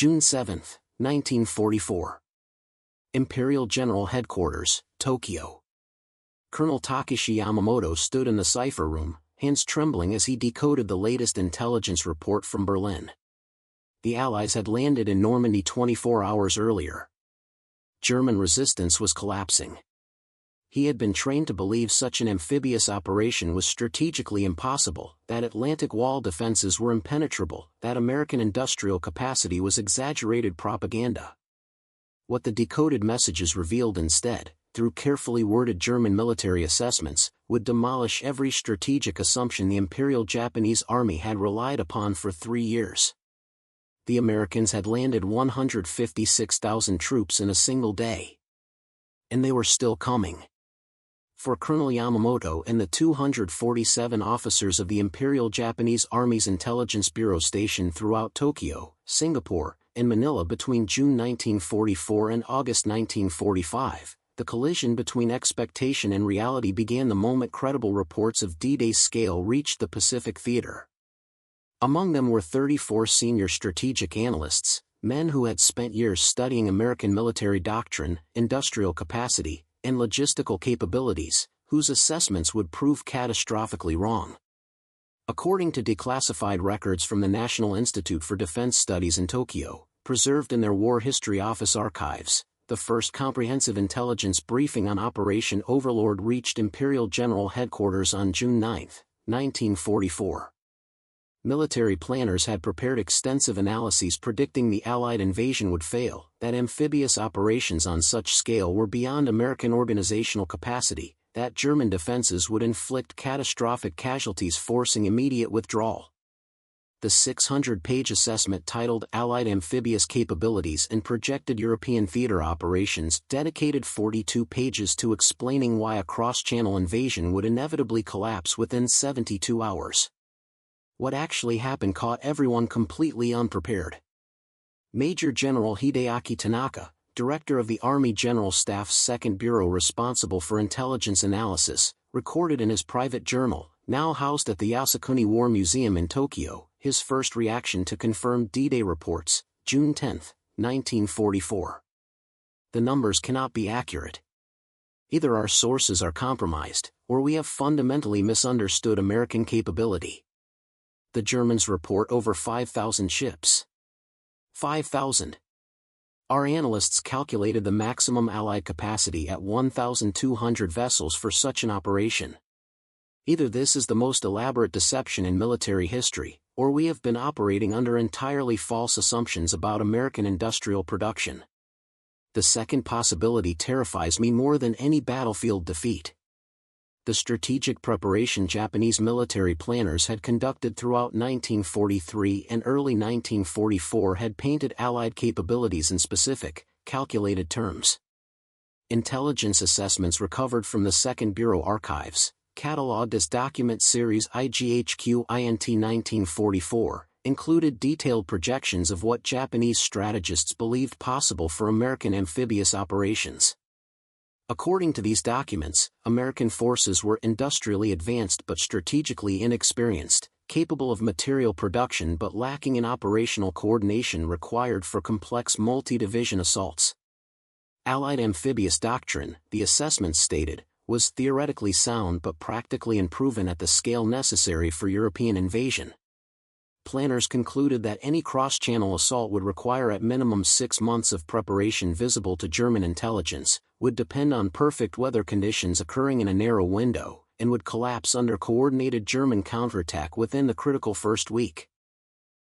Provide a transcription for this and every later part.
June 7, 1944. Imperial General Headquarters, Tokyo. Colonel Takeshi Yamamoto stood in the cipher room, hands trembling as he decoded the latest intelligence report from Berlin. The Allies had landed in Normandy 24 hours earlier. German resistance was collapsing. He had been trained to believe such an amphibious operation was strategically impossible, that Atlantic Wall defenses were impenetrable, that American industrial capacity was exaggerated propaganda. What the decoded messages revealed instead, through carefully worded German military assessments, would demolish every strategic assumption the Imperial Japanese Army had relied upon for 3 years. The Americans had landed 156,000 troops in a single day. And they were still coming. For Colonel Yamamoto and the 247 officers of the Imperial Japanese Army's Intelligence Bureau stationed throughout Tokyo, Singapore, and Manila between June 1944 and August 1945, the collision between expectation and reality began the moment credible reports of D-Day's scale reached the Pacific theater. Among them were 34 senior strategic analysts, men who had spent years studying American military doctrine, industrial capacity, and logistical capabilities, whose assessments would prove catastrophically wrong. According to declassified records from the National Institute for Defense Studies in Tokyo, preserved in their War History Office archives, the first comprehensive intelligence briefing on Operation Overlord reached Imperial General Headquarters on June 9, 1944. Military planners had prepared extensive analyses predicting the Allied invasion would fail, that amphibious operations on such scale were beyond American organizational capacity, that German defenses would inflict catastrophic casualties forcing immediate withdrawal. The 600-page assessment titled Allied Amphibious Capabilities and Projected European Theater Operations dedicated 42 pages to explaining why a cross-channel invasion would inevitably collapse within 72 hours. What actually happened caught everyone completely unprepared. Major General Hideaki Tanaka, director of the Army General Staff's Second Bureau responsible for intelligence analysis, recorded in his private journal, now housed at the Yasukuni War Museum in Tokyo, his first reaction to confirmed D-Day reports, June 10, 1944. The numbers cannot be accurate. Either our sources are compromised, or we have fundamentally misunderstood American capability. The Germans report over 5,000 ships. 5,000. Our analysts calculated the maximum Allied capacity at 1,200 vessels for such an operation. Either this is the most elaborate deception in military history, or we have been operating under entirely false assumptions about American industrial production. The second possibility terrifies me more than any battlefield defeat. The strategic preparation Japanese military planners had conducted throughout 1943 and early 1944 had painted Allied capabilities in specific, calculated terms. Intelligence assessments recovered from the Second Bureau archives, catalogued as Document Series IGHQ INT 1944, included detailed projections of what Japanese strategists believed possible for American amphibious operations. According to these documents, American forces were industrially advanced but strategically inexperienced, capable of material production but lacking in operational coordination required for complex multi-division assaults. Allied amphibious doctrine, the assessments stated, was theoretically sound but practically unproven at the scale necessary for European invasion. Planners concluded that any cross-channel assault would require at minimum 6 months of preparation visible to German intelligence, would depend on perfect weather conditions occurring in a narrow window, and would collapse under coordinated German counterattack within the critical first week.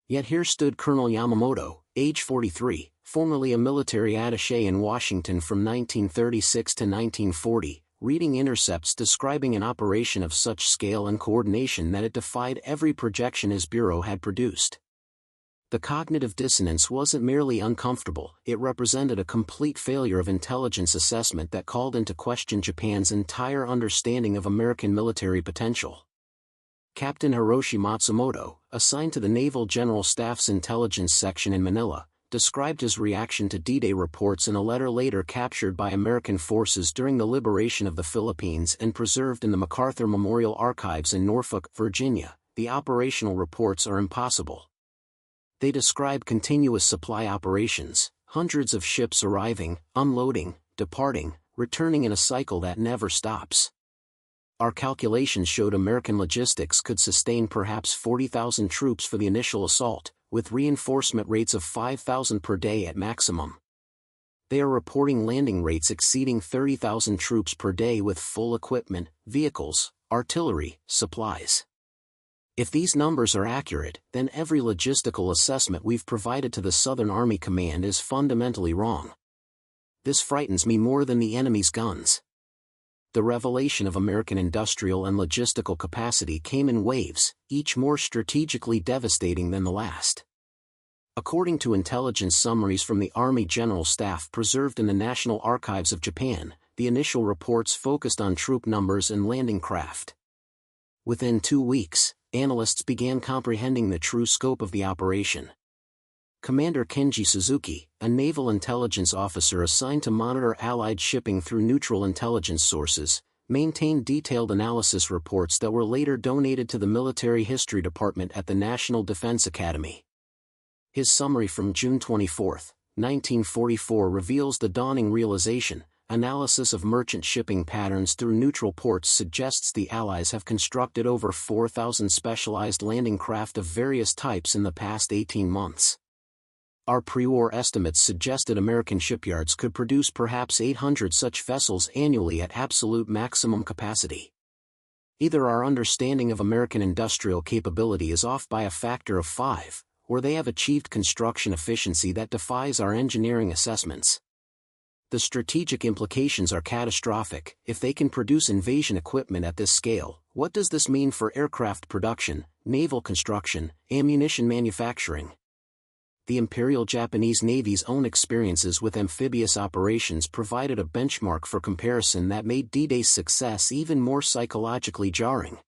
Yet here stood Colonel Yamamoto, age 43, formerly a military attaché in Washington from 1936 to 1940, reading intercepts describing an operation of such scale and coordination that it defied every projection his bureau had produced. The cognitive dissonance wasn't merely uncomfortable, it represented a complete failure of intelligence assessment that called into question Japan's entire understanding of American military potential. Captain Hiroshi Matsumoto, assigned to the Naval General Staff's Intelligence Section in Manila, described his reaction to D-Day reports in a letter later captured by American forces during the liberation of the Philippines and preserved in the MacArthur Memorial Archives in Norfolk, Virginia. The operational reports are impossible. They describe continuous supply operations, hundreds of ships arriving, unloading, departing, returning in a cycle that never stops. Our calculations showed American logistics could sustain perhaps 40,000 troops for the initial assault, with reinforcement rates of 5,000 per day at maximum. They are reporting landing rates exceeding 30,000 troops per day with full equipment, vehicles, artillery, supplies. If these numbers are accurate, then every logistical assessment we've provided to the Southern Army Command is fundamentally wrong. This frightens me more than the enemy's guns. The revelation of American industrial and logistical capacity came in waves, each more strategically devastating than the last. According to intelligence summaries from the Army General Staff preserved in the National Archives of Japan, the initial reports focused on troop numbers and landing craft. Within 2 weeks, analysts began comprehending the true scope of the operation. Commander Kenji Suzuki, a naval intelligence officer assigned to monitor Allied shipping through neutral intelligence sources, maintained detailed analysis reports that were later donated to the Military History Department at the National Defense Academy. His summary from June 24, 1944 reveals the dawning realization: analysis of merchant shipping patterns through neutral ports suggests the Allies have constructed over 4,000 specialized landing craft of various types in the past 18 months. Our pre-war estimates suggested American shipyards could produce perhaps 800 such vessels annually at absolute maximum capacity. Either our understanding of American industrial capability is off by a factor of 5, or they have achieved construction efficiency that defies our engineering assessments. The strategic implications are catastrophic. If they can produce invasion equipment at this scale, what does this mean for aircraft production, naval construction, ammunition manufacturing? The Imperial Japanese Navy's own experiences with amphibious operations provided a benchmark for comparison that made D-Day's success even more psychologically jarring.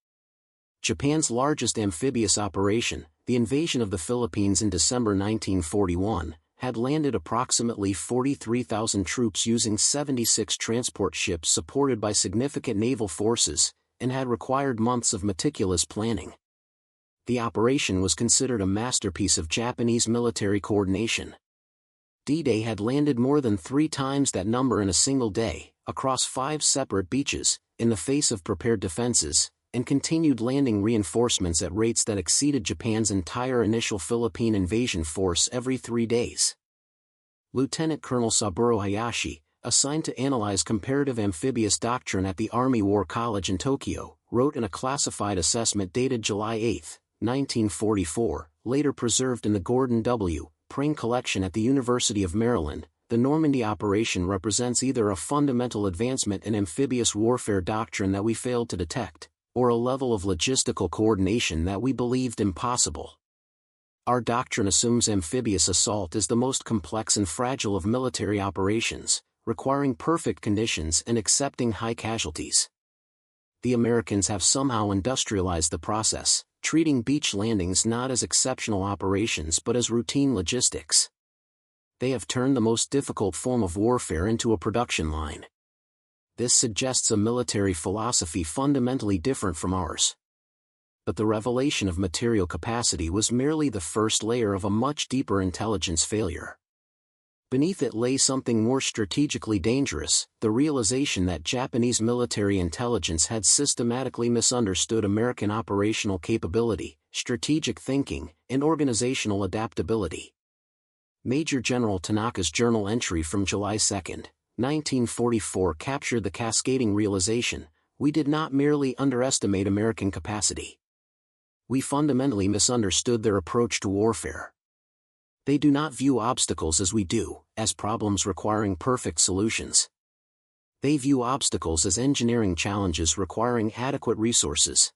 Japan's largest amphibious operation, the invasion of the Philippines in December 1941, had landed approximately 43,000 troops using 76 transport ships supported by significant naval forces, and had required months of meticulous planning. The operation was considered a masterpiece of Japanese military coordination. D-Day had landed more than 3 times that number in a single day, across 5 separate beaches, in the face of prepared defenses, and continued landing reinforcements at rates that exceeded Japan's entire initial Philippine invasion force every 3 days. Lieutenant Colonel Saburo Hayashi, assigned to analyze comparative amphibious doctrine at the Army War College in Tokyo, wrote in a classified assessment dated July 8, 1944, later preserved in the Gordon W. Pring collection at the University of Maryland: the Normandy operation represents either a fundamental advancement in amphibious warfare doctrine that we failed to detect, or a level of logistical coordination that we believed impossible. Our doctrine assumes amphibious assault is the most complex and fragile of military operations, requiring perfect conditions and accepting high casualties. The Americans have somehow industrialized the process, treating beach landings not as exceptional operations but as routine logistics. They have turned the most difficult form of warfare into a production line. This suggests a military philosophy fundamentally different from ours. But the revelation of material capacity was merely the first layer of a much deeper intelligence failure. Beneath it lay something more strategically dangerous: the realization that Japanese military intelligence had systematically misunderstood American operational capability, strategic thinking, and organizational adaptability. Major General Tanaka's journal entry from July 2, 1944 captured the cascading realization: we did not merely underestimate American capacity. We fundamentally misunderstood their approach to warfare. They do not view obstacles as we do, as problems requiring perfect solutions. They view obstacles as engineering challenges requiring adequate resources.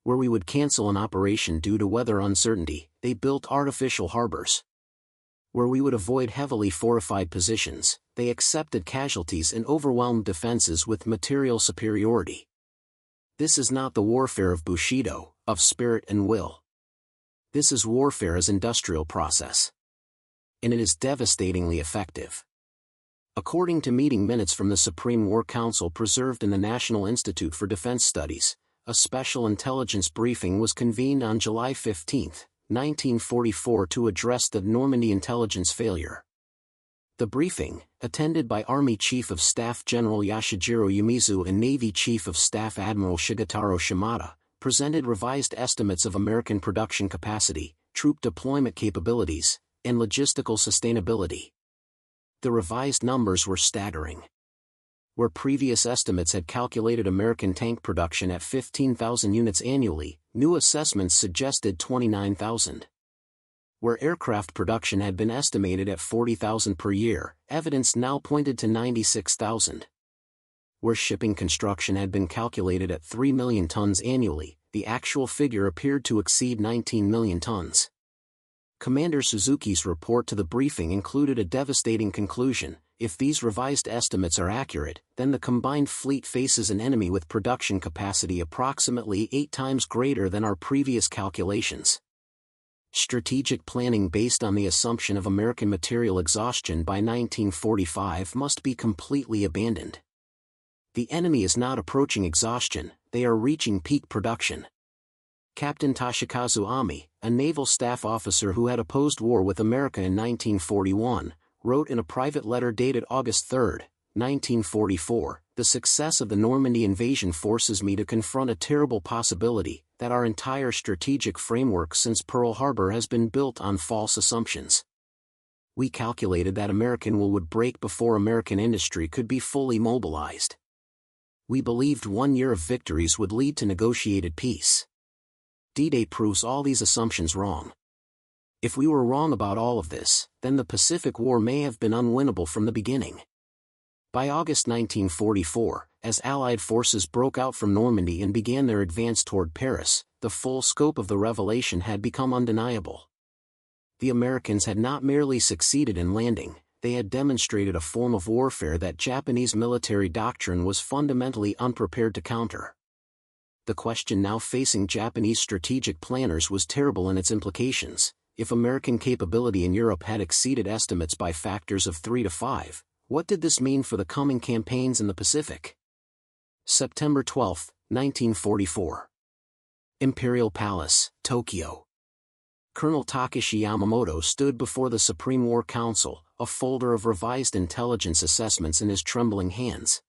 Where we would cancel an operation due to weather uncertainty, they built artificial harbors. Where we would avoid heavily fortified positions, they accepted casualties and overwhelmed defenses with material superiority. This is not the warfare of Bushido, of spirit and will. This is warfare as industrial process. And it is devastatingly effective. According to meeting minutes from the Supreme War Council preserved in the National Institute for Defense Studies, a special intelligence briefing was convened on July 15, 1944 to address the Normandy intelligence failure. The briefing, attended by Army Chief of Staff General Yoshijiro Umezu and Navy Chief of Staff Admiral Shigetaro Shimada, presented revised estimates of American production capacity, troop deployment capabilities, and logistical sustainability. The revised numbers were staggering. Where previous estimates had calculated American tank production at 15,000 units annually, new assessments suggested 29,000. Where aircraft production had been estimated at 40,000 per year, evidence now pointed to 96,000. Where shipping construction had been calculated at 3 million tons annually, the actual figure appeared to exceed 19 million tons. Commander Suzuki's report to the briefing included a devastating conclusion: if these revised estimates are accurate, then the combined fleet faces an enemy with production capacity approximately 8 times greater than our previous calculations. Strategic planning based on the assumption of American material exhaustion by 1945 must be completely abandoned. The enemy is not approaching exhaustion, they are reaching peak production. Captain Toshikazu Ami, a naval staff officer who had opposed war with America in 1941, wrote in a private letter dated August 3, 1944, "The success of the Normandy invasion forces me to confront a terrible possibility, that our entire strategic framework since Pearl Harbor has been built on false assumptions. We calculated that American will would break before American industry could be fully mobilized. We believed 1 year of victories would lead to negotiated peace. D-Day proves all these assumptions wrong. If we were wrong about all of this, then the Pacific War may have been unwinnable from the beginning." By August 1944, as Allied forces broke out from Normandy and began their advance toward Paris, the full scope of the revelation had become undeniable. The Americans had not merely succeeded in landing, they had demonstrated a form of warfare that Japanese military doctrine was fundamentally unprepared to counter. The question now facing Japanese strategic planners was terrible in its implications. If American capability in Europe had exceeded estimates by factors of 3 to 5, what did this mean for the coming campaigns in the Pacific? September 12, 1944. Imperial Palace, Tokyo. Colonel Takeshi Yamamoto stood before the Supreme War Council, a folder of revised intelligence assessments in his trembling hands.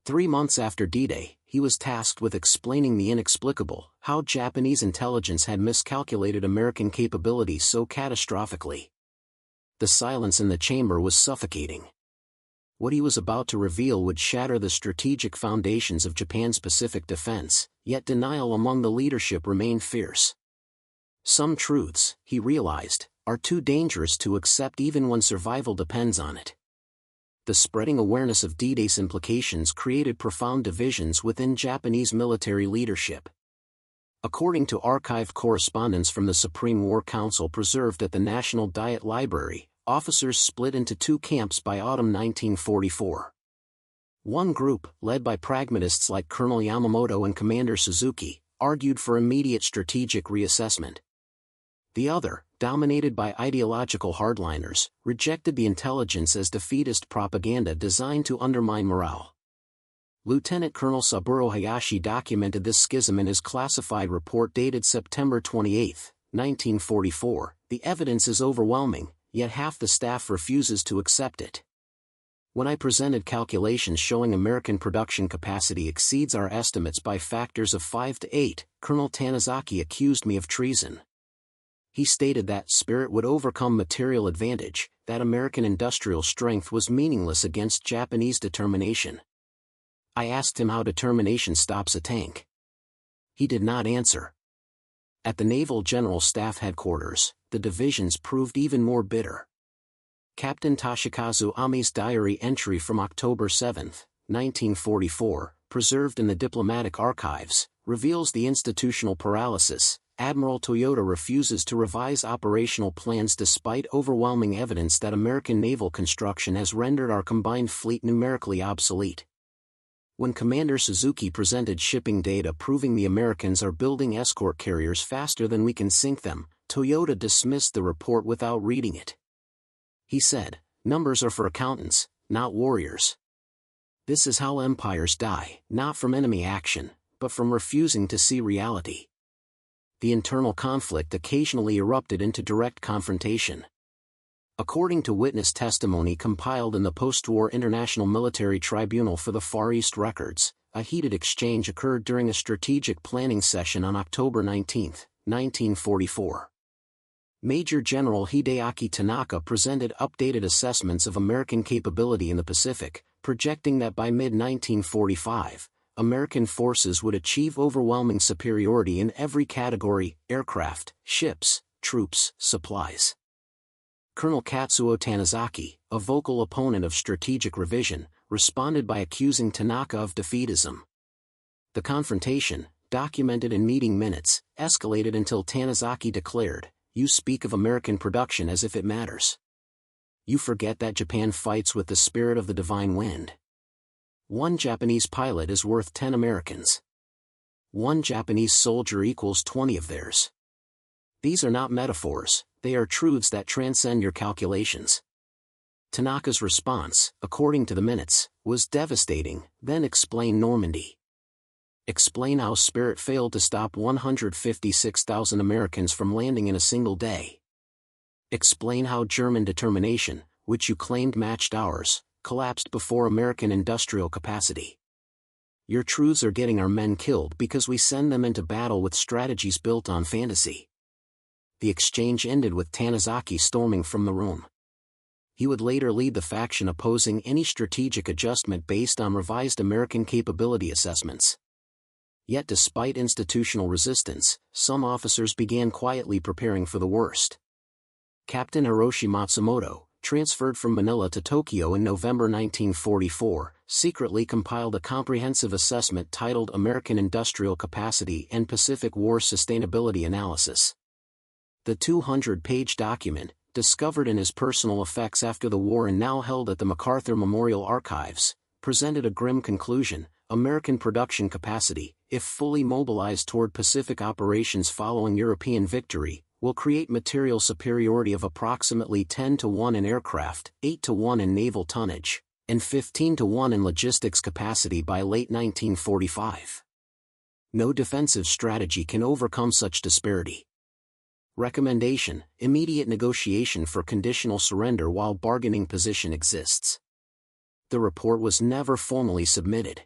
3 months after D-Day, he was tasked with explaining the inexplicable, how Japanese intelligence had miscalculated American capability so catastrophically. The silence in the chamber was suffocating. What he was about to reveal would shatter the strategic foundations of Japan's Pacific defense, yet denial among the leadership remained fierce. Some truths, he realized, are too dangerous to accept even when survival depends on it. The spreading awareness of D-Day's implications created profound divisions within Japanese military leadership. According to archived correspondence from the Supreme War Council preserved at the National Diet Library, officers split into 2 camps by autumn 1944. One group, led by pragmatists like Colonel Yamamoto and Commander Suzuki, argued for immediate strategic reassessment. The other, dominated by ideological hardliners, rejected the intelligence as defeatist propaganda designed to undermine morale. Lieutenant Colonel Saburo Hayashi documented this schism in his classified report dated September 28, 1944. "The evidence is overwhelming, yet half the staff refuses to accept it. When I presented calculations showing American production capacity exceeds our estimates by factors of 5 to 8, Colonel Tanizaki accused me of treason. He stated that spirit would overcome material advantage, that American industrial strength was meaningless against Japanese determination. I asked him how determination stops a tank. He did not answer." At the Naval General Staff Headquarters, the divisions proved even more bitter. Captain Toshikazu Ami's diary entry from October 7, 1944, preserved in the diplomatic archives, reveals the institutional paralysis. Admiral Toyota refuses to revise operational plans despite overwhelming evidence that American naval construction has rendered our combined fleet numerically obsolete. When Commander Suzuki presented shipping data proving the Americans are building escort carriers faster than we can sink them, Toyota dismissed the report without reading it. He said, "Numbers are for accountants, not warriors. This is how empires die, not from enemy action, but from refusing to see reality." The internal conflict occasionally erupted into direct confrontation. According to witness testimony compiled in the post-war International Military Tribunal for the Far East Records, a heated exchange occurred during a strategic planning session on October 19, 1944. Major General Hideaki Tanaka presented updated assessments of American capability in the Pacific, projecting that by mid-1945, American forces would achieve overwhelming superiority in every category: aircraft, ships, troops, supplies. Colonel Katsuo Tanizaki, a vocal opponent of strategic revision, responded by accusing Tanaka of defeatism. The confrontation, documented in meeting minutes, escalated until Tanizaki declared, "You speak of American production as if it matters. You forget that Japan fights with the spirit of the divine wind. One Japanese pilot is worth 10 Americans. One Japanese soldier equals 20 of theirs. These are not metaphors, they are truths that transcend your calculations." Tanaka's response, according to the minutes, was devastating. "Then explain Normandy. Explain how Spirit failed to stop 156,000 Americans from landing in a single day. Explain how German determination, which you claimed matched ours, collapsed before American industrial capacity. Your truths are getting our men killed because we send them into battle with strategies built on fantasy." The exchange ended with Tanizaki storming from the room. He would later lead the faction opposing any strategic adjustment based on revised American capability assessments. Yet despite institutional resistance, some officers began quietly preparing for the worst. Captain Hiroshi Matsumoto, transferred from Manila to Tokyo in November 1944, secretly compiled a comprehensive assessment titled American Industrial Capacity and Pacific War Sustainability Analysis. The 200-page document, discovered in his personal effects after the war and now held at the MacArthur Memorial Archives, presented a grim conclusion: American production capacity, if fully mobilized toward Pacific operations following European victory, will create material superiority of approximately 10-to-1 in aircraft, 8-to-1 in naval tonnage, and 15-to-1 in logistics capacity by late 1945. No defensive strategy can overcome such disparity. Recommendation: immediate negotiation for conditional surrender while bargaining position exists. The report was never formally submitted.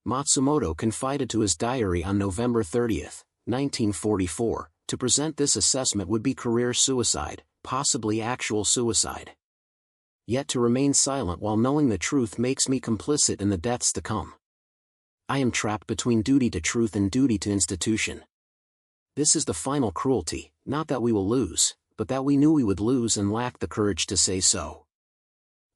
Matsumoto confided to his diary on November 30, 1944, to present this assessment would be career suicide, possibly actual suicide. Yet to remain silent while knowing the truth makes me complicit in the deaths to come. I am trapped between duty to truth and duty to institution. This is the final cruelty, not that we will lose, but that we knew we would lose and lacked the courage to say so.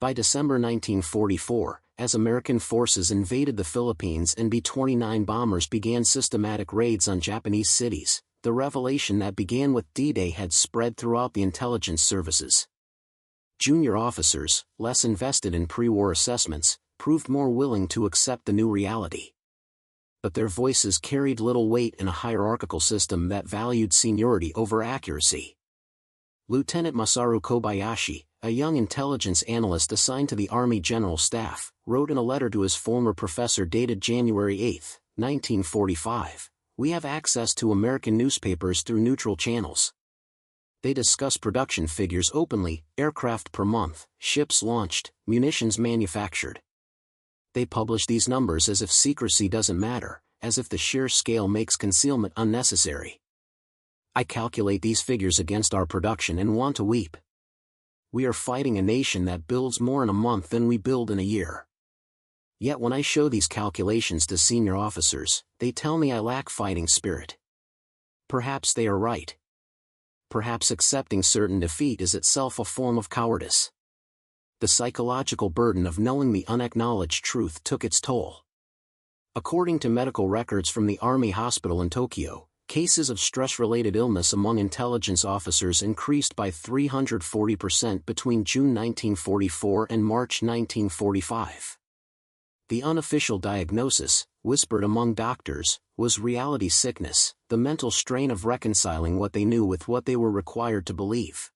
By December 1944, as American forces invaded the Philippines and B-29 bombers began systematic raids on Japanese cities, the revelation that began with D-Day had spread throughout the intelligence services. Junior officers, less invested in pre-war assessments, proved more willing to accept the new reality. But their voices carried little weight in a hierarchical system that valued seniority over accuracy. Lieutenant Masaru Kobayashi, a young intelligence analyst assigned to the Army General Staff, wrote in a letter to his former professor dated January 8, 1945, "We have access to American newspapers through neutral channels. They discuss production figures openly: aircraft per month, ships launched, munitions manufactured. They publish these numbers as if secrecy doesn't matter, as if the sheer scale makes concealment unnecessary. I calculate these figures against our production and want to weep. We are fighting a nation that builds more in a month than we build in a year. Yet when I show these calculations to senior officers, they tell me I lack fighting spirit. Perhaps they are right. Perhaps accepting certain defeat is itself a form of cowardice." The psychological burden of knowing the unacknowledged truth took its toll. According to medical records from the Army Hospital in Tokyo, cases of stress-related illness among intelligence officers increased by 340% between June 1944 and March 1945. The unofficial diagnosis, whispered among doctors, was reality sickness, the mental strain of reconciling what they knew with what they were required to believe.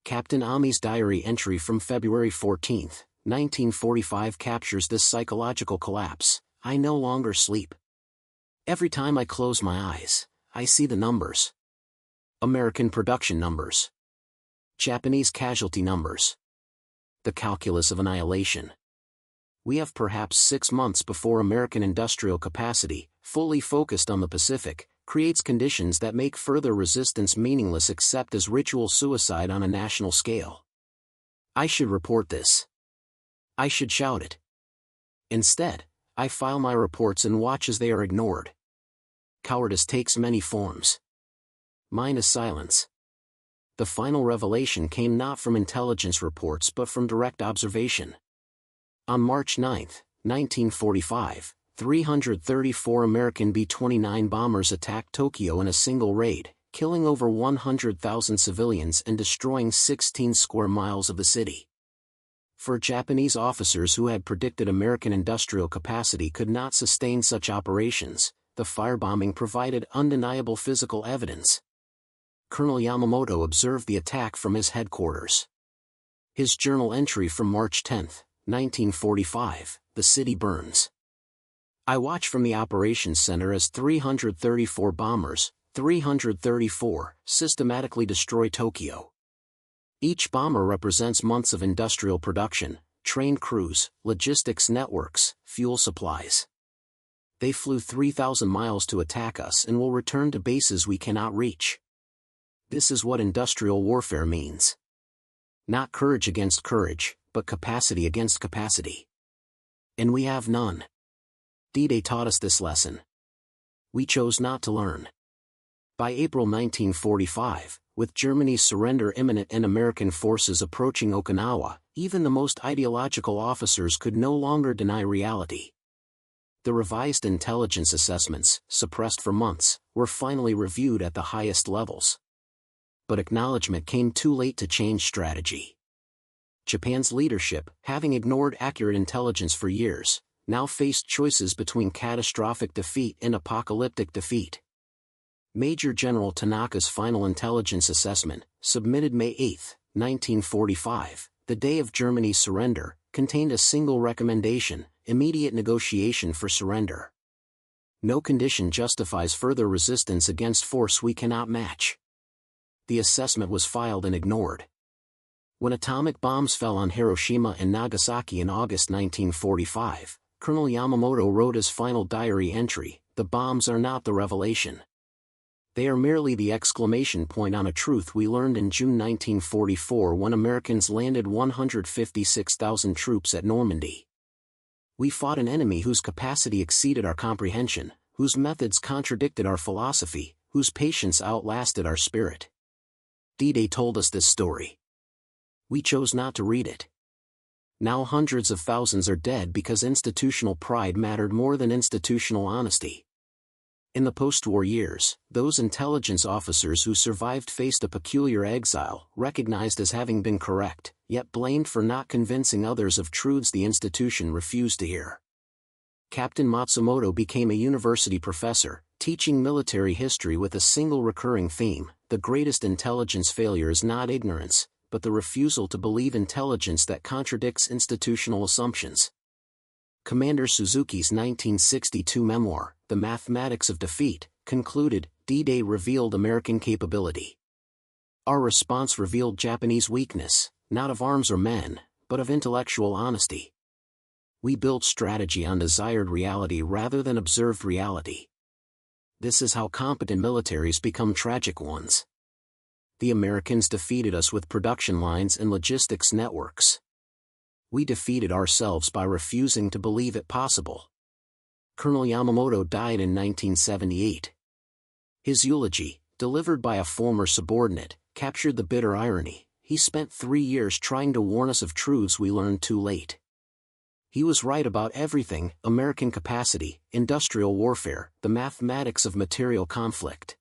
Captain Ami's diary entry from February 14, 1945 captures this psychological collapse: "I no longer sleep. Every time I close my eyes, I see the numbers. American production numbers. Japanese casualty numbers. The calculus of annihilation. We have perhaps 6 months before American industrial capacity, fully focused on the Pacific, creates conditions that make further resistance meaningless except as ritual suicide on a national scale. I should report this. I should shout it. Instead, I file my reports and watch as they are ignored. Cowardice takes many forms. Mine is silence. The final revelation came not from intelligence reports but from direct observation. On March 9, 1945, 334 American B-29 bombers attacked Tokyo in a single raid, killing over 100,000 civilians and destroying 16 square miles of the city. For Japanese officers who had predicted American industrial capacity could not sustain such operations, the firebombing provided undeniable physical evidence. Colonel Yamamoto observed the attack from his headquarters. His journal entry from March 10, 1945, the city burns. I watch from the operations center as 334 bombers, 334, systematically destroy Tokyo. Each bomber represents months of industrial production, trained crews, logistics networks, fuel supplies. They flew 3,000 miles to attack us and will return to bases we cannot reach. This is what industrial warfare means. Not courage against courage, but capacity against capacity. And we have none. D-Day taught us this lesson. We chose not to learn. By April 1945, with Germany's surrender imminent and American forces approaching Okinawa, even the most ideological officers could no longer deny reality. The revised intelligence assessments, suppressed for months, were finally reviewed at the highest levels. But acknowledgement came too late to change strategy. Japan's leadership, having ignored accurate intelligence for years, now faced choices between catastrophic defeat and apocalyptic defeat. Major General Tanaka's final intelligence assessment, submitted May 8, 1945, the day of Germany's surrender, contained a single recommendation: immediate negotiation for surrender. No condition justifies further resistance against force we cannot match. The assessment was filed and ignored. When atomic bombs fell on Hiroshima and Nagasaki in August 1945, Colonel Yamamoto wrote his final diary entry, "The bombs are not the revelation. They are merely the exclamation point on a truth we learned in June 1944 when Americans landed 156,000 troops at Normandy. We fought an enemy whose capacity exceeded our comprehension, whose methods contradicted our philosophy, whose patience outlasted our spirit." D-Day told us this story. We chose not to read it. Now hundreds of thousands are dead because institutional pride mattered more than institutional honesty. In the post-war years, those intelligence officers who survived faced a peculiar exile, recognized as having been correct, yet blamed for not convincing others of truths the institution refused to hear. Captain Matsumoto became a university professor, teaching military history with a single recurring theme: the greatest intelligence failure is not ignorance, but the refusal to believe intelligence that contradicts institutional assumptions. Commander Suzuki's 1962 memoir, The Mathematics of Defeat, concluded, "D-Day revealed American capability. Our response revealed Japanese weakness, not of arms or men, but of intellectual honesty. We built strategy on desired reality rather than observed reality. This is how competent militaries become tragic ones. The Americans defeated us with production lines and logistics networks. We defeated ourselves by refusing to believe it possible." Colonel Yamamoto died in 1978. His eulogy, delivered by a former subordinate, captured the bitter irony: he spent 3 years trying to warn us of truths we learned too late. He was right about everything: American capacity, industrial warfare, the mathematics of material conflict.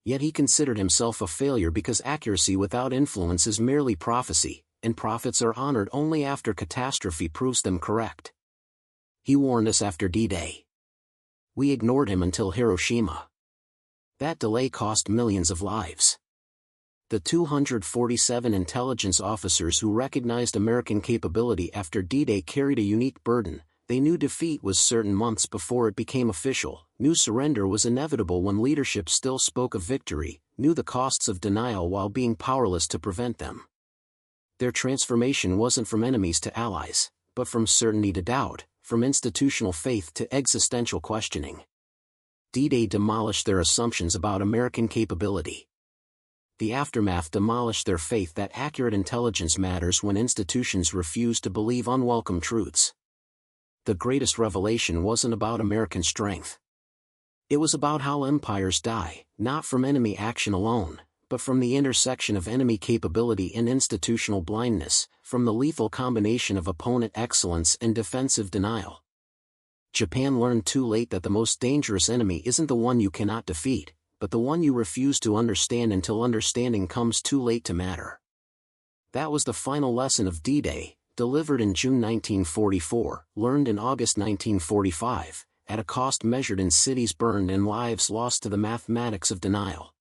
Yet he considered himself a failure because accuracy without influence is merely prophecy, and prophets are honored only after catastrophe proves them correct. He warned us after D-Day. We ignored him until Hiroshima. That delay cost millions of lives. The 247 intelligence officers who recognized American capability after D-Day carried a unique burden: They knew defeat was certain months before it became official, knew surrender was inevitable when leadership still spoke of victory, knew the costs of denial while being powerless to prevent them. Their transformation wasn't from enemies to allies, but from certainty to doubt, from institutional faith to existential questioning. D-Day demolished their assumptions about American capability. The aftermath demolished their faith that accurate intelligence matters when institutions refuse to believe unwelcome truths. The greatest revelation wasn't about American strength. It was about how empires die, not from enemy action alone, but from the intersection of enemy capability and institutional blindness, from the lethal combination of opponent excellence and defensive denial. Japan learned too late that the most dangerous enemy isn't the one you cannot defeat, but the one you refuse to understand until understanding comes too late to matter. That was the final lesson of D-Day, delivered in June 1944, learned in August 1945, at a cost measured in cities burned and lives lost to the mathematics of denial.